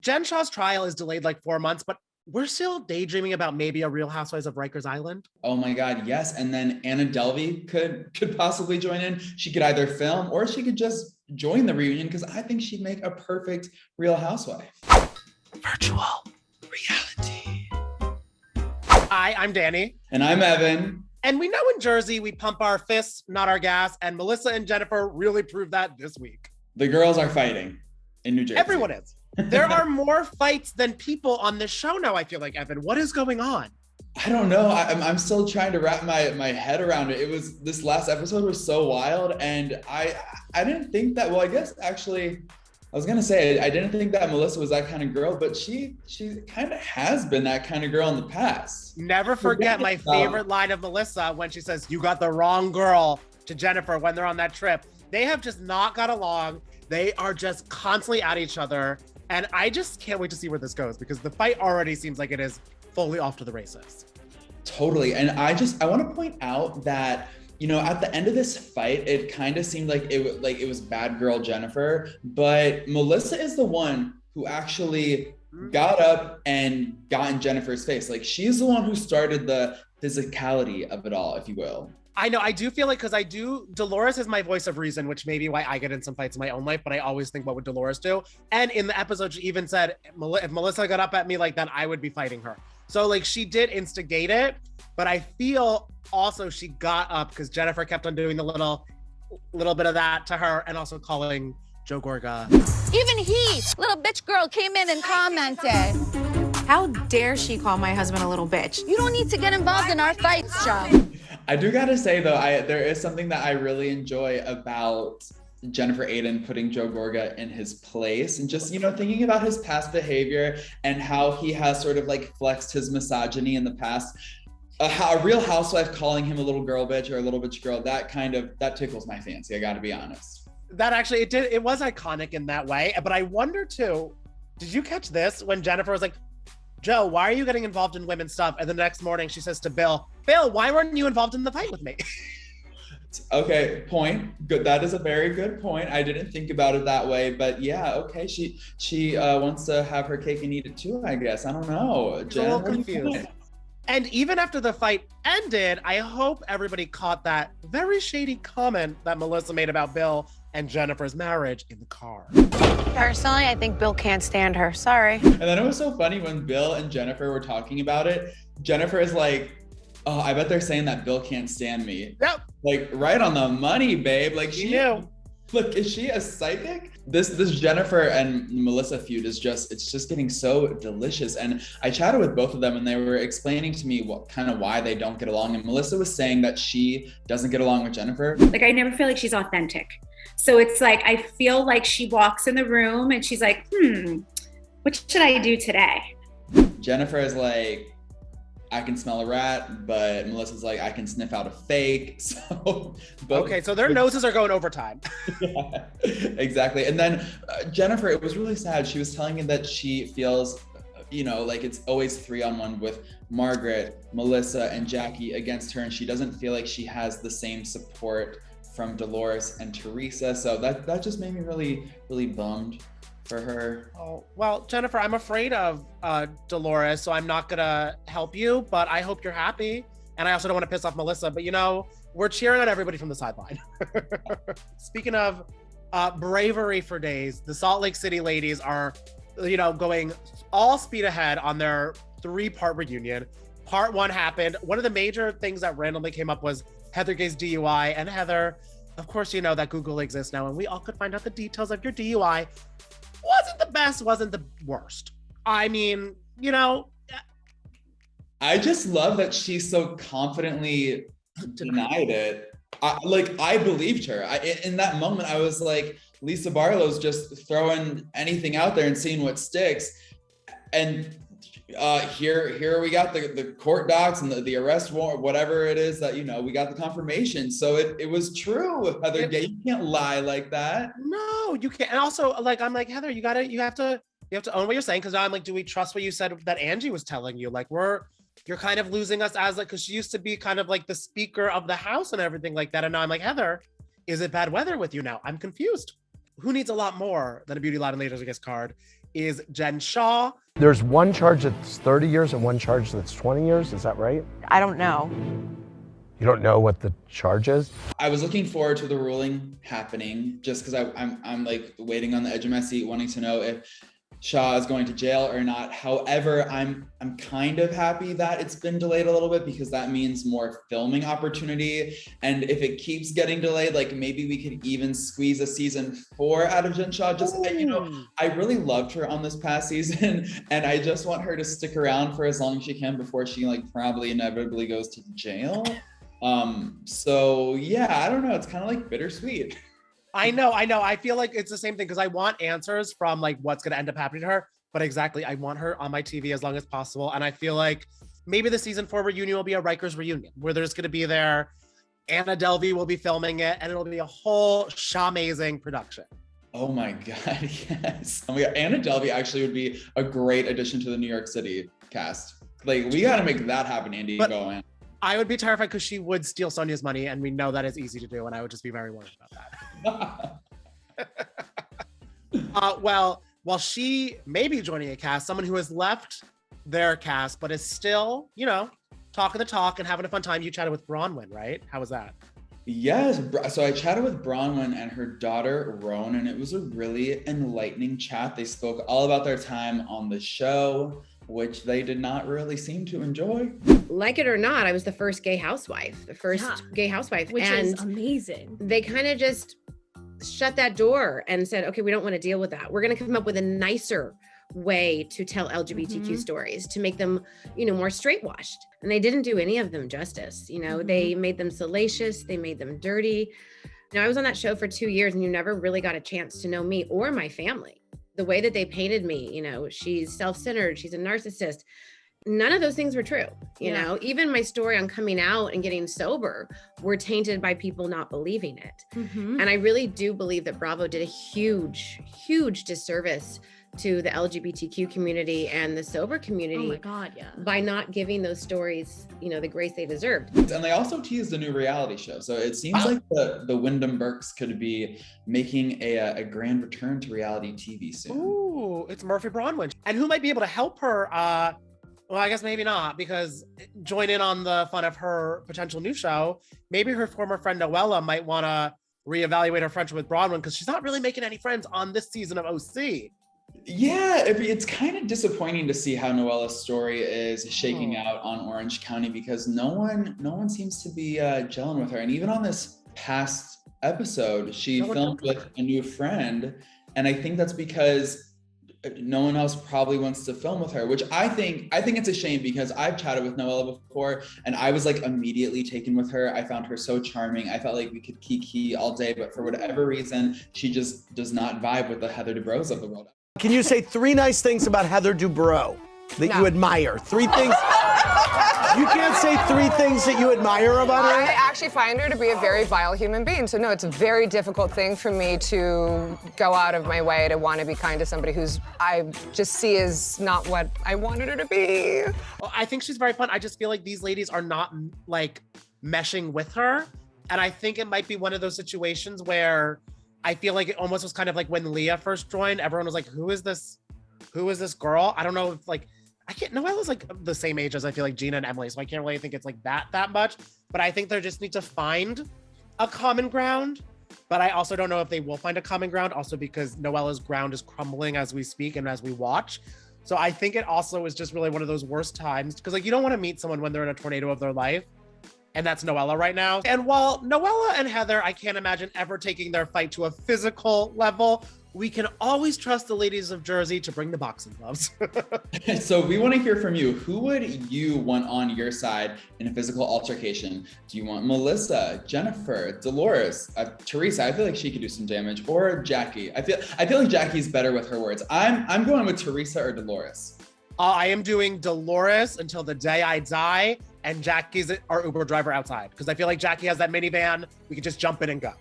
Jen Shah's trial is delayed like 4 months, but we're still daydreaming about maybe a Real Housewives of Rikers Island. Oh my God, yes. And then Anna Delvey could possibly join in. She could either film or she could just join the reunion because I think she'd make a perfect Real Housewife. Virtual reality. Hi, I'm Danny. And I'm Evan. And we know in Jersey, we pump our fists, not our gas. And Melissa and Jennifer really proved that this week. The girls are fighting in New Jersey. Everyone is. There are more fights than people on this show now, I feel like, Evan. What is going on? I don't know. I'm still trying to wrap my head around it. This last episode was so wild. And I didn't think that, well, I guess actually, I was gonna say, I didn't think that Melissa was that kind of girl, but she kind of has been that kind of girl in the past. Never forget my favorite line of Melissa when she says, "You got the wrong girl," to Jennifer when they're on that trip. They have just not got along. They are just constantly at each other. And I just can't wait to see where this goes because the fight already seems like it is fully off to the races. Totally. And I want to point out that, you know, at the end of this fight, it kind of seemed like it was bad girl Jennifer, but Melissa is the one who actually got up and got in Jennifer's face. Like, she's the one who started the physicality of it all, if you will. I know, I do feel like, Dolores is my voice of reason, which may be why I get in some fights in my own life, but I always think, what would Dolores do? And in the episode, she even said, if Melissa got up at me like that, I would be fighting her. So like, she did instigate it, but I feel also she got up because Jennifer kept on doing the little bit of that to her and also calling Joe Gorga. Even he, little bitch girl, came in and commented. How dare she call my husband a little bitch? You don't need to get involved in our fights, Joe. I do gotta say though, there is something that I really enjoy about Jennifer Aydin putting Joe Gorga in his place and just, you know, thinking about his past behavior and how he has sort of like flexed his misogyny in the past. A Real Housewife calling him a little girl bitch or a little bitch girl, that tickles my fancy, I gotta be honest. That actually, it was iconic in that way. But I wonder too, did you catch this when Jennifer was like, "Joe, why are you getting involved in women's stuff?" And the next morning she says to Bill, "Why weren't you involved in the fight with me?" Okay, point. Good. That is a very good point. I didn't think about it that way, but yeah, okay. She wants to have her cake and eat it too, I guess. I don't know. Jen, a little confused. And even after the fight ended, I hope everybody caught that very shady comment that Melissa made about Bill and Jennifer's marriage in the car. Personally, I think Bill can't stand her. Sorry. And then it was so funny when Bill and Jennifer were talking about it. Jennifer is like, "Oh, I bet they're saying that Bill can't stand me." Yep. Like, right on the money, babe. Like, she knew. Look, is she a psychic? This Jennifer and Melissa feud is it's just getting so delicious. And I chatted with both of them and they were explaining to me why they don't get along. And Melissa was saying that she doesn't get along with Jennifer. Like, I never feel like she's authentic. So it's like, I feel like she walks in the room and she's like, what should I do today? Jennifer is like, "I can smell a rat," but Melissa's like, "I can sniff out a fake." So okay, so their noses are going overtime. Yeah, exactly. And then Jennifer, it was really sad. She was telling me that she feels, you know, like it's always 3-on-1 with Margaret, Melissa, and Jackie against her, and she doesn't feel like she has the same support from Dolores and Teresa. So that just made me really, really bummed for her. Oh, well, Jennifer, I'm afraid of Dolores, so I'm not gonna help you, but I hope you're happy. And I also don't want to piss off Melissa, but you know, we're cheering on everybody from the sideline. Speaking of bravery for days, the Salt Lake City ladies are, you know, going all speed ahead on their 3-part reunion. Part 1 happened. One of the major things that randomly came up was Heather Gay's DUI. And Heather, of course, you know that Google exists now and we all could find out the details of your DUI. Wasn't the best, wasn't the worst. I mean, you know. I just love that she so confidently denied it. I believed her. In that moment, I was like, Lisa Barlow's just throwing anything out there and seeing what sticks. And here we got the court docs and the arrest warrant, whatever it is that, you know, we got the confirmation. So it was true, Heather Gay. You can't lie like that. No, you can't. And also, like, I'm like, Heather, you have to own what you're saying. Cause now I'm like, do we trust what you said that Angie was telling you? Like, you're kind of losing us as like, cause she used to be kind of like the speaker of the house and everything like that. And now I'm like, Heather, is it bad weather with you now? I'm confused. Who needs a lot more than a Beauty Latin Ladies Guest card? is Jen Shah. There's one charge that's 30 years and one charge that's 20 years. Is that right? I don't know. You don't know what the charge is? I was looking forward to the ruling happening just because I'm like waiting on the edge of my seat, wanting to know if Shah is going to jail or not. However, I'm kind of happy that it's been delayed a little bit because that means more filming opportunity. And if it keeps getting delayed, like maybe we could even squeeze a season 4 out of Jen Shah. Just, you know, I really loved her on this past season and I just want her to stick around for as long as she can before she like probably inevitably goes to jail. So yeah, I don't know. It's kind of like bittersweet. I know. I feel like it's the same thing because I want answers from like what's going to end up happening to her. But exactly, I want her on my TV as long as possible. And I feel like maybe the season 4 reunion will be a Rikers reunion where there's going to be there. Anna Delvey will be filming it and it'll be a whole Shah-mazing production. Oh my God, yes. Oh my God. Anna Delvey actually would be a great addition to the New York City cast. Like we got to make that happen, Andy. Go in. I would be terrified because she would steal Sonya's money and we know that is easy to do. And I would just be very worried about that. Well, while she may be joining a cast, someone who has left their cast, but is still, you know, talking the talk and having a fun time. You chatted with Bronwyn, right? How was that? Yes. So I chatted with Bronwyn and her daughter, Roan, and it was a really enlightening chat. They spoke all about their time on the show, which they did not really seem to enjoy. Like it or not, I was the first gay housewife, gay housewife. Which is amazing. They kind of just shut that door and said, okay, we don't want to deal with that. We're going to come up with a nicer way to tell LGBTQ stories, to make them, you know, more straight washed. And they didn't do any of them justice. You know, they made them salacious. They made them dirty. Now, I was on that show for 2 years and you never really got a chance to know me or my family. The way that they painted me, you know, she's self-centered, she's a narcissist. None of those things were true. You know, even my story on coming out and getting sober were tainted by people not believing it. And I really do believe that Bravo did a huge, huge disservice to the LGBTQ community and the sober community. Oh my God, yeah. By not giving those stories, you know, the grace they deserved. And they also teased a new reality show. So it seems like the Wyndham Burks could be making a grand return to reality TV soon. Ooh, it's Murphy Bronwyn. And who might be able to help her? Well, I guess maybe not, because join in on the fun of her potential new show. Maybe her former friend Noella might want to reevaluate her friendship with Bronwyn because she's not really making any friends on this season of OC. Yeah, it's kind of disappointing to see how Noella's story is shaking out on Orange County because no one seems to be gelling with her. And even on this past episode, she filmed with a new friend, and I think that's because no one else probably wants to film with her, which I think it's a shame because I've chatted with Noella before and I was like immediately taken with her. I found her so charming. I felt like we could kiki all day, but for whatever reason, she just does not vibe with the Heather Dubrows of the world. Can you say 3 nice things about Heather Dubrow that you admire? 3 things. You can't say 3 things that you admire about her? I actually find her to be a very vile human being. So no, it's a very difficult thing for me to go out of my way to want to be kind to somebody who's I just see as not what I wanted her to be. Well, I think she's very fun. I just feel like these ladies are not like meshing with her. And I think it might be one of those situations where I feel like it almost was kind of like when Leah first joined, everyone was like, who is this girl? I don't know if like, Noella's like the same age as I feel like Gina and Emily, so I can't really think it's like that much, but I think they just need to find a common ground, but I also don't know if they will find a common ground, also because Noella's ground is crumbling as we speak and as we watch. So I think it also is just really one of those worst times, because like you don't want to meet someone when they're in a tornado of their life, and that's Noella right now. And while Noella and Heather, I can't imagine ever taking their fight to a physical level, we can always trust the ladies of Jersey to bring the boxing gloves. So we want to hear from you. Who would you want on your side in a physical altercation? Do you want Melissa, Jennifer, Dolores, Teresa? I feel like she could do some damage, or Jackie. I feel like Jackie's better with her words. I'm going with Teresa or Dolores. I am doing Dolores until the day I die, and Jackie's our Uber driver outside, because I feel like Jackie has that minivan. We can just jump in and go.